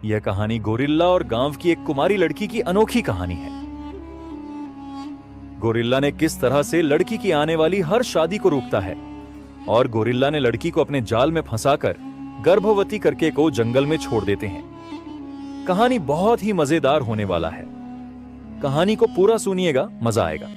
यह कहानी गोरिल्ला और गांव की एक कुमारी लड़की की अनोखी कहानी है। गोरिल्ला ने किस तरह से लड़की की आने वाली हर शादी को रोकता है और गोरिल्ला ने लड़की को अपने जाल में फंसाकर गर्भवती करके को जंगल में छोड़ देते हैं। कहानी बहुत ही मजेदार होने वाला है। कहानी को पूरा सुनिएगा, मजा आएगा।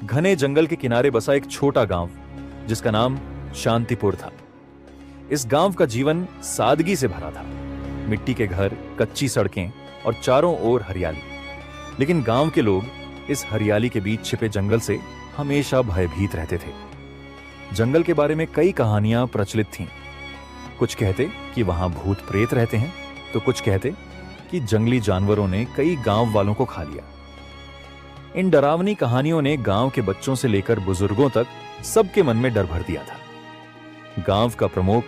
घने जंगल के किनारे बसा एक छोटा गांव जिसका नाम शांतिपुर था। इस गांव का जीवन सादगी से भरा था। मिट्टी के घर, कच्ची सड़कें और चारों ओर हरियाली। लेकिन गांव के लोग इस हरियाली के बीच छिपे जंगल से हमेशा भयभीत रहते थे। जंगल के बारे में कई कहानियां प्रचलित थीं। कुछ कहते कि वहां भूत प्रेत रहते हैं, तो कुछ कहते कि जंगली जानवरों ने कई गांव वालों को खा लिया। इन डरावनी कहानियों ने गांव के बच्चों से लेकर बुजुर्गों तक सबके मन में डर भर दिया था। गांव का प्रमुख,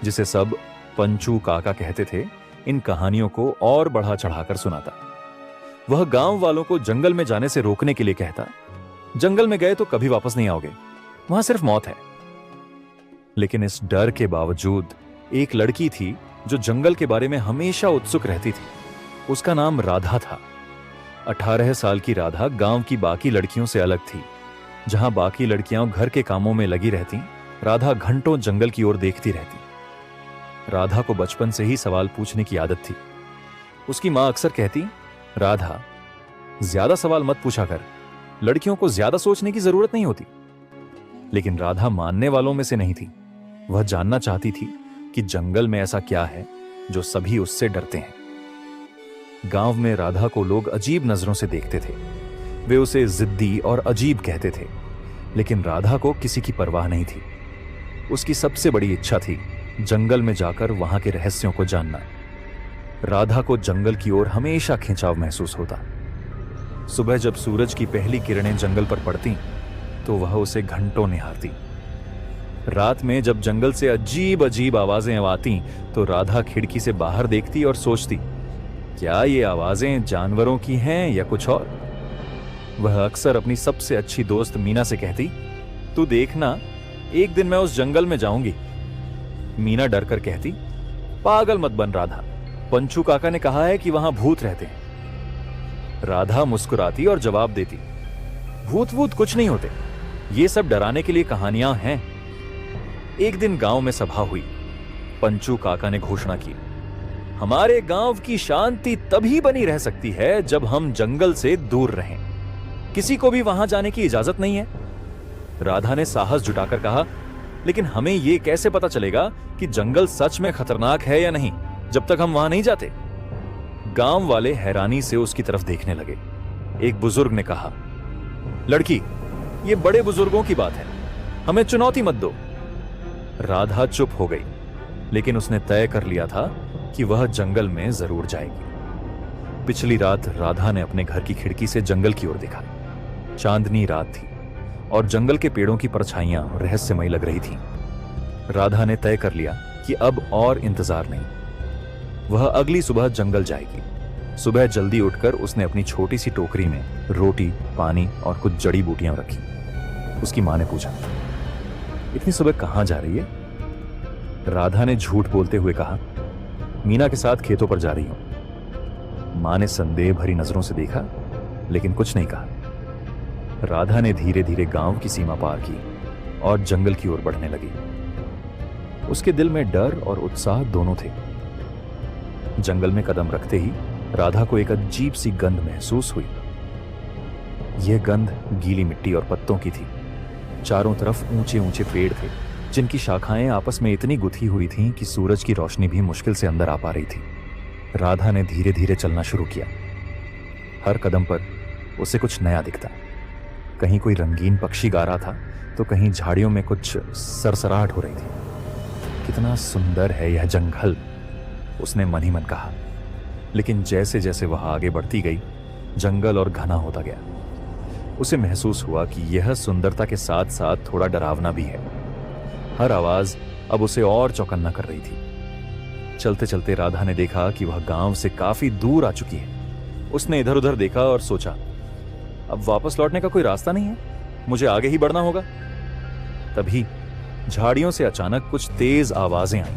जिसे सब पंचू काका कहते थे, इन कहानियों को और बढ़ा चढ़ाकर सुनाता। वह गांव वालों को जंगल में जाने से रोकने के लिए कहता, जंगल में गए तो कभी वापस नहीं आओगे, वहां सिर्फ मौत है। लेकिन इस डर के बावजूद एक लड़की थी जो जंगल के बारे में हमेशा उत्सुक रहती थी। उसका नाम राधा था। 18 साल की राधा गांव की बाकी लड़कियों से अलग थी। जहां बाकी लड़कियां घर के कामों में लगी रहती, राधा घंटों जंगल की ओर देखती रहती। राधा को बचपन से ही सवाल पूछने की आदत थी। उसकी मां अक्सर कहती, राधा, ज्यादा सवाल मत पूछा कर, लड़कियों को ज्यादा सोचने की जरूरत नहीं होती। लेकिन राधा मानने वालों में से नहीं थी। वह जानना चाहती थी कि जंगल में ऐसा क्या है जो सभी उससे डरते हैं। गांव में राधा को लोग अजीब नजरों से देखते थे। वे उसे जिद्दी और अजीब कहते थे। लेकिन राधा को किसी की परवाह नहीं थी। उसकी सबसे बड़ी इच्छा थी जंगल में जाकर वहां के रहस्यों को जानना। राधा को जंगल की ओर हमेशा खिंचाव महसूस होता। सुबह जब सूरज की पहली किरणें जंगल पर पड़ती तो वह उसे घंटों निहारती। रात में जब जंगल से अजीब अजीब आवाजें आती तो राधा खिड़की से बाहर देखती और सोचती, क्या ये आवाजें जानवरों की हैं या कुछ और। वह अक्सर अपनी सबसे अच्छी दोस्त मीना से कहती, तू देखना, एक दिन मैं उस जंगल में जाऊंगी। मीना डर कर कहती, पागल मत बन राधा, पंचू काका ने कहा है कि वहां भूत रहते हैं। राधा मुस्कुराती और जवाब देती, भूत वूत कुछ नहीं होते, ये सब डराने के लिए कहानियां हैं। एक दिन गांव में सभा हुई। पंचू काका ने घोषणा की, हमारे गांव की शांति तभी बनी रह सकती है जब हम जंगल से दूर रहें। किसी को भी वहां जाने की इजाजत नहीं है। राधा ने साहस जुटाकर कहा, लेकिन हमें यह कैसे पता चलेगा कि जंगल सच में खतरनाक है या नहीं जब तक हम वहां नहीं जाते। गांव वाले हैरानी से उसकी तरफ देखने लगे। एक बुजुर्ग ने कहा, लड़की, ये बड़े बुजुर्गों की बात है, हमें चुनौती मत दो। राधा चुप हो गई, लेकिन उसने तय कर लिया था कि वह जंगल में जरूर जाएगी। पिछली रात राधा ने अपने घर की खिड़की से जंगल की ओर देखा। चांदनी रात थी और जंगल के पेड़ों की परछाइयां रहस्यमयी लग रही थीं। राधा ने तय कर लिया कि अब और इंतजार नहीं। वह अगली सुबह जंगल जाएगी। सुबह जल्दी उठकर उसने अपनी छोटी सी टोकरी में रोटी, पानी और कुछ जड़ी बूटियां रखी। उसकी मां ने पूछा, इतनी सुबह कहां जा रही है? राधा ने झूठ बोलते हुए कहा, मीना के साथ खेतों पर जा रही हूं। मां ने संदेह भरी नजरों से देखा, लेकिन कुछ नहीं कहा। राधा ने धीरे धीरे गांव की सीमा पार की और जंगल की ओर बढ़ने लगी। उसके दिल में डर और उत्साह दोनों थे। जंगल में कदम रखते ही राधा को एक अजीब सी गंध महसूस हुई। यह गंध गीली मिट्टी और पत्तों की थी। चारों तरफ ऊंचे ऊंचे पेड़ थे जिनकी शाखाएं आपस में इतनी गुथी हुई थीं कि सूरज की रोशनी भी मुश्किल से अंदर आ पा रही थी। राधा ने धीरे धीरे चलना शुरू किया। हर कदम पर उसे कुछ नया दिखता। कहीं कोई रंगीन पक्षी गा रहा था तो कहीं झाड़ियों में कुछ सरसराहट हो रही थी। कितना सुंदर है यह जंगल, उसने मन ही मन कहा। लेकिन जैसे जैसे वह आगे बढ़ती गई, जंगल और घना होता गया। उसे महसूस हुआ कि यह सुंदरता के साथ साथ थोड़ा डरावना भी है। हर आवाज अब उसे और चौकन्ना कर रही थी। चलते चलते राधा ने देखा कि वह गांव से काफी दूर आ चुकी है। उसने इधर उधर देखा और सोचा, अब वापस लौटने का कोई रास्ता नहीं है, मुझे आगे ही बढ़ना होगा। तभी झाड़ियों से अचानक कुछ तेज आवाजें आईं।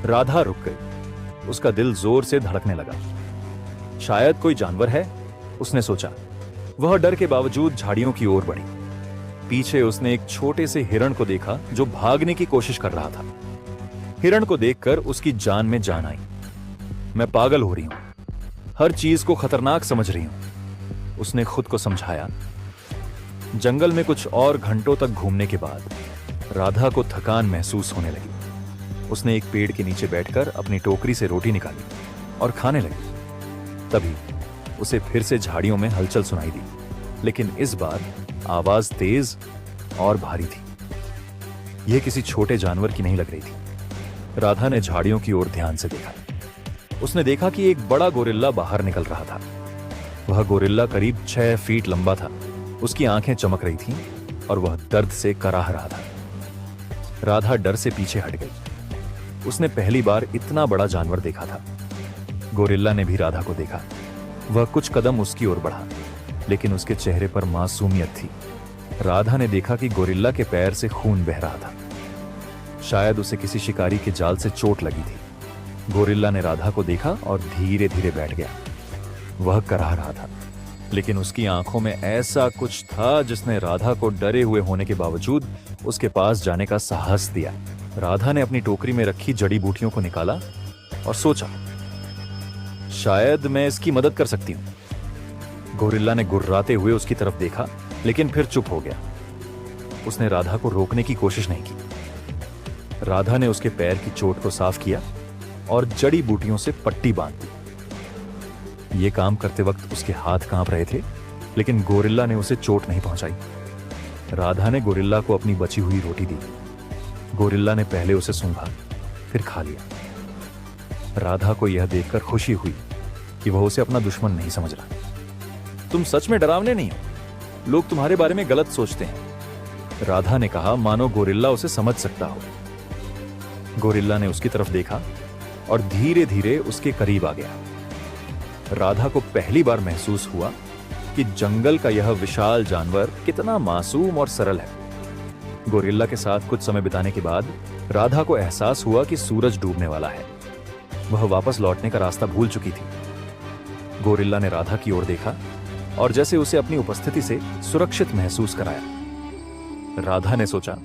राधा रुक गई। उसका दिल जोर से धड़कने लगा। शायद कोई जानवर है, उसने सोचा। वह डर के बावजूद झाड़ियों की ओर बढ़ी। पीछे उसने एक छोटे से हिरण को देखा जो भागने की कोशिश कर रहा था। हिरण को देखकर उसकी जान में जान आई। मैं पागल हो रही हूं, हर चीज को खतरनाक समझ रही हूं, उसने खुद को समझाया। जंगल में कुछ और घंटों तक घूमने के बाद राधा को थकान महसूस होने लगी। उसने एक पेड़ के नीचे बैठकर अपनी टोकरी से रोटी निकाली और खाने लगी। तभी उसे फिर से झाड़ियों में हलचल सुनाई दी, लेकिन इस बार आवाज तेज और भारी थी। यह किसी छोटे जानवर की नहीं लग रही थी। राधा ने झाड़ियों की ओर ध्यान से देखा। उसने देखा कि एक बड़ा गोरिल्ला बाहर निकल रहा था। वह गोरिल्ला करीब 6 फीट लंबा था। उसकी आंखें चमक रही थीं और वह दर्द से कराह रहा था। राधा डर से पीछे हट गई। उसने पहली बार इतना बड़ा जानवर देखा था। गोरिल्ला ने भी राधा को देखा। वह कुछ कदम उसकी ओर बढ़ा, लेकिन उसके चेहरे पर मासूमियत थी। राधा ने देखा कि गोरिल्ला के पैर से खून बह रहा था। शायद उसे किसी शिकारी के जाल से चोट लगी थी। गोरिल्ला ने राधा को देखा और धीरे धीरे बैठ गया। वह कराह रहा था, लेकिन उसकी आंखों में ऐसा कुछ था जिसने राधा को डरे हुए होने के बावजूद उसके पास जाने का साहस दिया। राधा ने अपनी टोकरी में रखी जड़ी बूटियों को निकाला और सोचा, शायद मैं इसकी मदद कर सकती हूं। गोरिल्ला ने गुर्राते हुए उसकी तरफ देखा, लेकिन फिर चुप हो गया। उसने राधा को रोकने की कोशिश नहीं की। राधा ने उसके पैर की चोट को साफ किया और जड़ी बूटियों से पट्टी बांध दी। यह काम करते वक्त उसके हाथ कांप रहे थे, लेकिन गोरिल्ला ने उसे चोट नहीं पहुंचाई। राधा ने गोरिल्ला को अपनी बची हुई रोटी दी। गोरिल्ला ने पहले उसे सूंघा, फिर खा लिया। राधा को यह देखकर खुशी हुई कि वह उसे अपना दुश्मन नहीं समझ रहा। तुम सच में डरावने नहीं हो, लोग तुम्हारे बारे में गलत सोचते हैं, राधा ने कहा, मानो गोरिल्ला उसे समझ सकता हो। गोरिल्ला ने उसकी तरफ देखा और धीरे धीरे उसके करीब आ गया। राधा को पहली बार महसूस हुआ कि जंगल का यह विशाल जानवर कितना मासूम और सरल है। गोरिल्ला के साथ कुछ समय बिताने के बाद राधा को एहसास हुआ कि सूरज डूबने वाला है। वह वापस लौटने का रास्ता भूल चुकी थी। गोरिल्ला ने राधा की ओर देखा और जैसे उसे अपनी उपस्थिति से सुरक्षित महसूस कराया। राधा ने सोचा,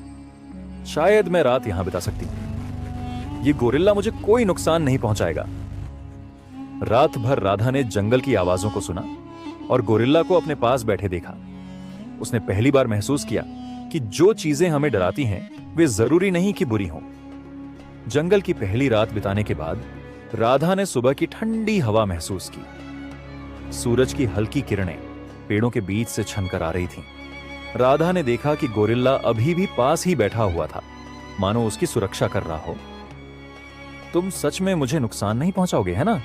शायद मैं रात यहां बिता सकती हूं। ये गोरिल्ला मुझे कोई नुकसान नहीं पहुंचाएगा। रात भर राधा ने जंगल की आवाजों को सुना और गोरिल्ला को अपने पास बैठे देखा। उसने पहली बार महसूस किया कि जो चीजें हमें डराती हैं, वे जरूरी नहीं कि बुरी हों। जंगल की पहली रात बिताने के बाद राधा ने सुबह की ठंडी हवा महसूस की। सूरज की हल्की किरणें पेड़ों के बीच से छनकर आ रही थीं। राधा ने देखा कि गोरिल्ला अभी भी पास ही बैठा हुआ था, मानो उसकी सुरक्षा कर रहा हो। तुम सच में मुझे नुकसान नहीं पहुंचाओगे, है ना?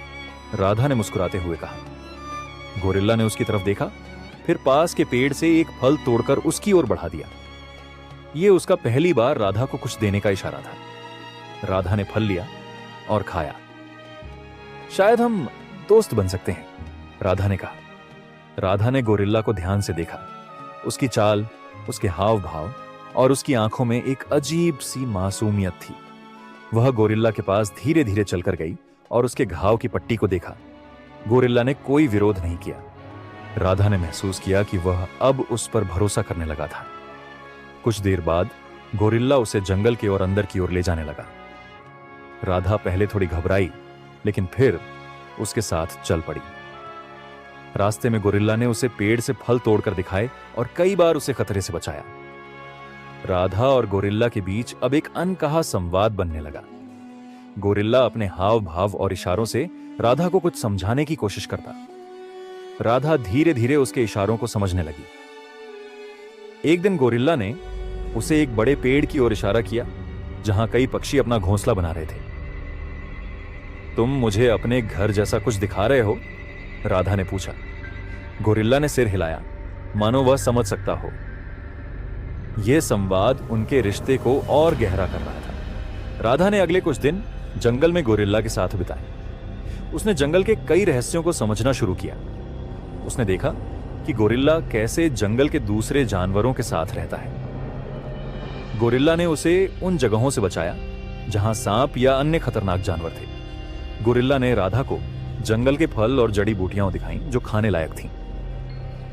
राधा ने मुस्कुराते हुए कहा। गोरिल्ला ने उसकी तरफ देखा, फिर पास के पेड़ से एक फल तोड़कर उसकी ओर बढ़ा दिया। यह उसका पहली बार राधा को कुछ देने का इशारा था। राधा ने फल लिया और खाया। शायद हम दोस्त बन सकते हैं, राधा ने कहा। राधा ने गोरिल्ला को ध्यान से देखा। उसकी चाल, उसके हाव भाव और उसकी आंखों में एक अजीब सी मासूमियत थी। वह गोरिल्ला के पास धीरे धीरे चलकर गई और उसके घाव की पट्टी को देखा। गोरिल्ला ने कोई विरोध नहीं किया। राधा ने महसूस किया कि वह अब उस पर भरोसा करने लगा था। कुछ देर बाद गोरिल्ला उसे जंगल की ओर अंदर की ओर ले जाने लगा। राधा पहले थोड़ी घबराई, लेकिन फिर उसके साथ चल पड़ी। रास्ते में गोरिल्ला ने उसे पेड़ से फल तोड़कर दिखाए और कई बार उसे खतरे से बचाया। राधा और गोरिल्ला के बीच अब एक अनकहा संवाद बनने लगा। गोरिल्ला अपने हाव भाव और इशारों से राधा को कुछ समझाने की कोशिश करता। राधा धीरे धीरे उसके इशारों को समझने लगी। एक दिन गोरिल्ला ने उसे एक बड़े पेड़ की ओर इशारा किया, जहां कई पक्षी अपना घोंसला बना रहे थे। तुम मुझे अपने घर जैसा कुछ दिखा रहे हो? राधा ने पूछा। गोरिल्ला ने सिर हिलाया, मानो वह समझ सकता हो। यह संवाद उनके रिश्ते को और गहरा कर रहा था। राधा ने अगले कुछ दिन जंगल में गोरिल्ला के साथ बिताए। उसने जंगल के कई रहस्यों को समझना शुरू किया। उसने देखा कि गोरिल्ला कैसे जंगल के दूसरे जानवरों के साथ रहता है। गोरिल्ला ने उसे उन जगहों से बचाया जहां सांप या अन्य खतरनाक जानवर थे। गोरिल्ला ने राधा को जंगल के फल और जड़ी बूटियां दिखाई जो खाने लायक थीं।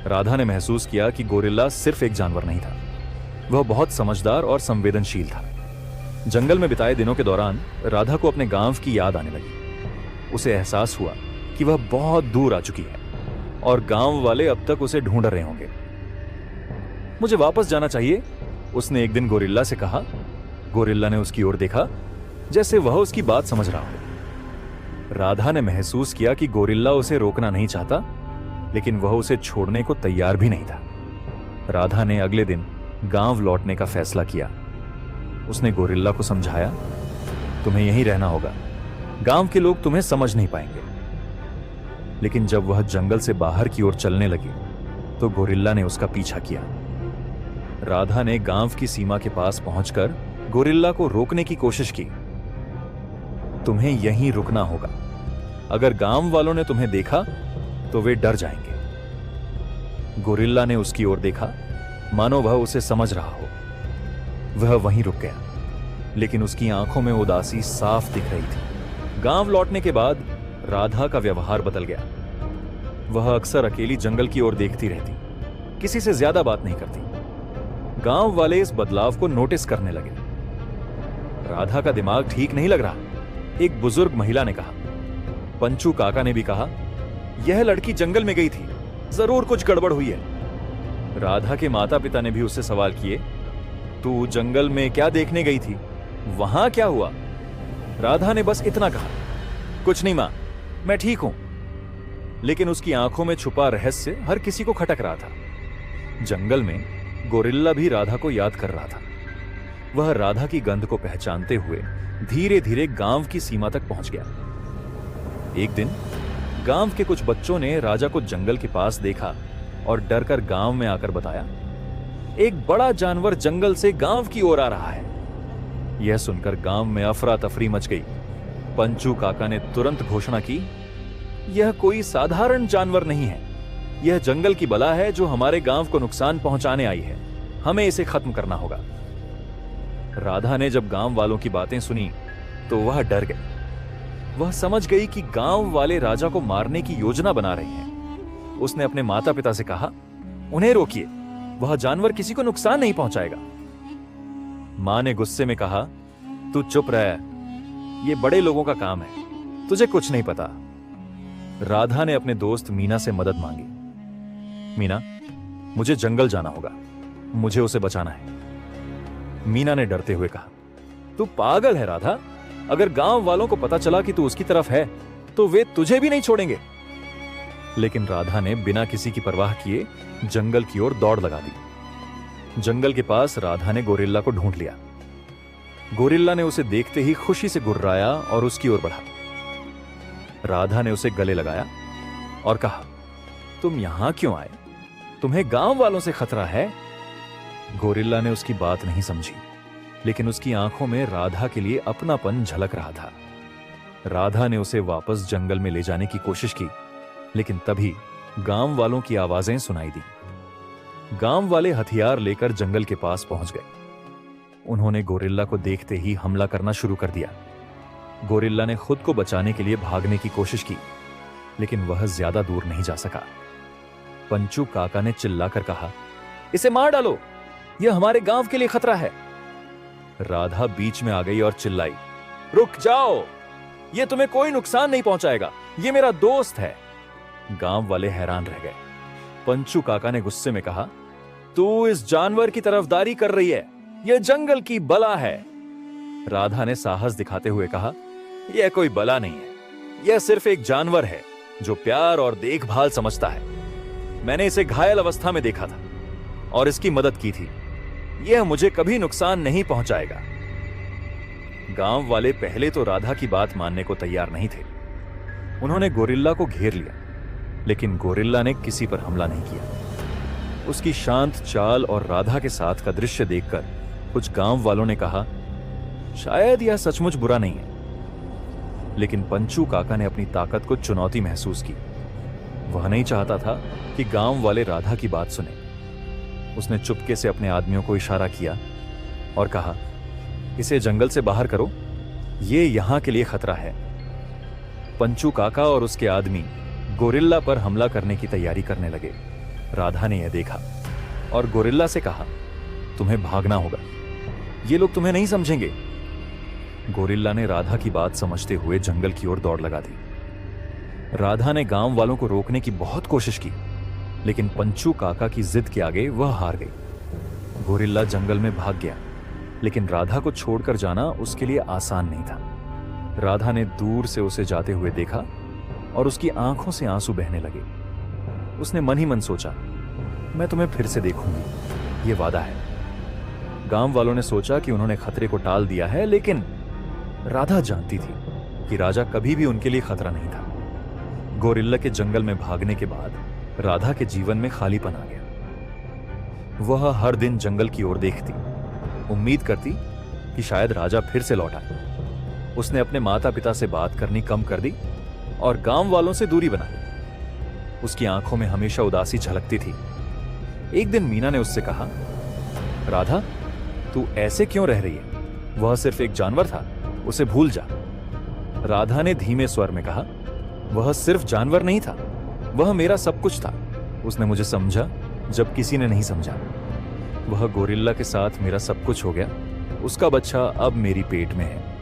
राधा ने महसूस किया कि गोरिल्ला सिर्फ एक जानवर नहीं था, वह बहुत समझदार और संवेदनशील था। जंगल में बिताए दिनों के दौरान राधा को अपने गांव की याद आने लगी। उसे एहसास हुआ कि वह बहुत दूर आ चुकी है और गांव वाले अब तक उसे ढूंढ रहे होंगे। मुझे वापस जाना चाहिए, उसने एक दिन गोरिल्ला से कहा। गोरिल्ला ने उसकी ओर देखा जैसे वह उसकी बात समझ रहा हो। राधा ने महसूस किया कि गोरिल्ला उसे रोकना नहीं चाहता, लेकिन वह उसे छोड़ने को तैयार भी नहीं था। राधा ने अगले दिन गांव लौटने का फैसला किया। उसने गोरिल्ला को समझाया, तुम्हें यहीं रहना होगा, गांव के लोग तुम्हें समझ नहीं पाएंगे। लेकिन जब वह जंगल से बाहर की ओर चलने लगी तो गोरिल्ला ने उसका पीछा किया। राधा ने गांव की सीमा के पास पहुंचकर गोरिल्ला को रोकने की कोशिश की। तुम्हें यहीं रुकना होगा, अगर गांव वालों ने तुम्हें देखा तो वे डर जाएंगे। गोरिल्ला ने उसकी ओर देखा, मानो वह उसे समझ रहा हो। वह वहीं रुक गया, लेकिन उसकी आंखों में उदासी साफ दिख रही थी। गांव लौटने के बाद राधा का व्यवहार बदल गया। वह अक्सर अकेली जंगल की ओर देखती रहती, किसी से ज्यादा बात नहीं करती। गांव वाले इस बदलाव को नोटिस करने लगे। राधा का दिमाग ठीक नहीं लग रहा, एक बुजुर्ग महिला ने कहा। पंचू काका ने भी कहा, यह लड़की जंगल में गई थी, जरूर कुछ गड़बड़ हुई है। राधा के माता पिता ने भी उससे सवाल किए, तू जंगल में क्या देखने गई थी, वहां क्या हुआ? राधा ने बस इतना कहा, कुछ नहीं मां, मैं ठीक हूं। लेकिन उसकी आंखों में छुपा रहस्य हर किसी को खटक रहा था। जंगल में गोरिल्ला भी राधा को याद कर रहा था। वह राधा की गंध को पहचानते हुए धीरे धीरे गांव की सीमा तक पहुंच गया। एक दिन गांव के कुछ बच्चों ने राजा को जंगल के पास देखा और डरकर गांव में आकर बताया, एक बड़ा जानवर जंगल से गांव की ओर आ रहा है। यह सुनकर गांव में अफरा तफरी मच गई। पंचू काका ने तुरंत घोषणा की, यह कोई साधारण जानवर नहीं है, यह जंगल की बला है जो हमारे गांव को नुकसान पहुंचाने आई है। हमें इसे खत्म करना होगा। राधा ने जब गांव वालों की बातें सुनी तो वह डर गई। वह समझ गई कि गांव वाले राजा को मारने की योजना बना रहे हैं। उसने अपने माता पिता से कहा, उन्हें रोकिए, वह जानवर किसी को नुकसान नहीं पहुंचाएगा। मां ने गुस्से में कहा, तू चुप रह, ये बड़े लोगों का काम है, तुझे कुछ नहीं पता। राधा ने अपने दोस्त मीना से मदद मांगी। मीना, मुझे जंगल जाना होगा, मुझे उसे बचाना है। मीना ने डरते हुए कहा, तू पागल है राधा, अगर गांव वालों को पता चला कि तू उसकी तरफ है तो वे तुझे भी नहीं छोड़ेंगे। लेकिन राधा ने बिना किसी की परवाह किए जंगल की ओर दौड़ लगा दी। जंगल के पास राधा ने गोरिल्ला को ढूंढ लिया। गोरिल्ला ने उसे देखते ही खुशी से गुर्राया और उसकी ओर बढ़ा। राधा ने उसे गले लगाया और कहा, तुम यहां क्यों आए? तुम्हें गांव वालों से खतरा है? गोरिल्ला ने उसकी बात नहीं समझी, लेकिन उसकी आंखों में राधा के लिए अपनापन झलक रहा था। राधा ने उसे वापस जंगल में ले जाने की कोशिश की, लेकिन तभी गांव वालों की आवाजें सुनाई दी। गांव वाले हथियार लेकर जंगल के पास पहुंच गए। उन्होंने गोरिल्ला को देखते ही हमला करना शुरू कर दिया। गोरिल्ला ने खुद को बचाने के लिए भागने की कोशिश की, लेकिन वह ज्यादा दूर नहीं जा सका। पंचू काका ने चिल्लाकर कहा, इसे मार डालो, यह हमारे गांव के लिए खतरा है। राधा बीच में आ गई और चिल्लाई, रुक जाओ, यह तुम्हें कोई नुकसान नहीं पहुंचाएगा, यह मेरा दोस्त है। गांव वाले हैरान रह गए। पंचू काका ने गुस्से में कहा, तू इस जानवर की तरफदारी कर रही है, यह जंगल की बला है। राधा ने साहस दिखाते हुए कहा, यह कोई बला नहीं है, यह सिर्फ एक जानवर है जो प्यार और देखभाल समझता है। मैंने इसे घायल अवस्था में देखा था और इसकी मदद की थी, यह मुझे कभी नुकसान नहीं पहुंचाएगा। गांव वाले पहले तो राधा की बात मानने को तैयार नहीं थे। उन्होंने गोरिल्ला को घेर लिया, लेकिन गोरिल्ला ने किसी पर हमला नहीं किया। उसकी शांत चाल और राधा के साथ का दृश्य देखकर कुछ गांव वालों ने कहा, शायद यह सचमुच बुरा नहीं है। लेकिन पंचू काका ने अपनी ताकत को चुनौती महसूस की। वह नहीं चाहता था कि गांव वाले राधा की बात सुने। उसने चुपके से अपने आदमियों को इशारा किया और कहा, इसे जंगल से बाहर करो, यह यहां के लिए खतरा है। पंचू काका और उसके आदमी गोरिल्ला पर हमला करने की तैयारी करने लगे। राधा ने यह देखा और गोरिल्ला से कहा, तुम्हें भागना होगा, ये लोग तुम्हें नहीं समझेंगे। गोरिल्ला ने राधा की बात समझते हुए जंगल की ओर दौड़ लगा दी। राधा ने गांव वालों को रोकने की बहुत कोशिश की, लेकिन पंचू काका की जिद के आगे वह हार गई। गोरिल्ला जंगल में भाग गया, लेकिन राधा को छोड़कर जाना उसके लिए आसान नहीं था। राधा ने दूर से उसे जाते हुए देखा और उसकी आंखों से आंसू बहने लगे। उसने मन ही मन सोचा, मैं तुम्हें फिर से देखूंगी, ये वादा है। गांव वालों ने सोचा कि उन्होंने खतरे को टाल दिया है, लेकिन राधा जानती थी कि राजा कभी भी उनके लिए खतरा नहीं था। गोरिल्ला के जंगल में भागने के बाद राधा के जीवन में खालीपन आ गया। वह हर दिन जंगल की ओर देखती, उम्मीद करती कि शायद राजा फिर से लौट आए। उसने अपने माता पिता से बात करनी कम कर दी और गांव वालों से दूरी बना ली। उसकी आंखों में हमेशा उदासी झलकती थी। एक दिन मीना ने उससे कहा, राधा, तू ऐसे क्यों रह रही है? वह सिर्फ एक जानवर था, उसे भूल जा। राधा ने धीमे स्वर में कहा, वह सिर्फ जानवर नहीं था, वह मेरा सब कुछ था। उसने मुझे समझा जब किसी ने नहीं समझा। वह गोरिल्ला के साथ मेरा सब कुछ हो गया। उसका बच्चा अब मेरी पेट में है।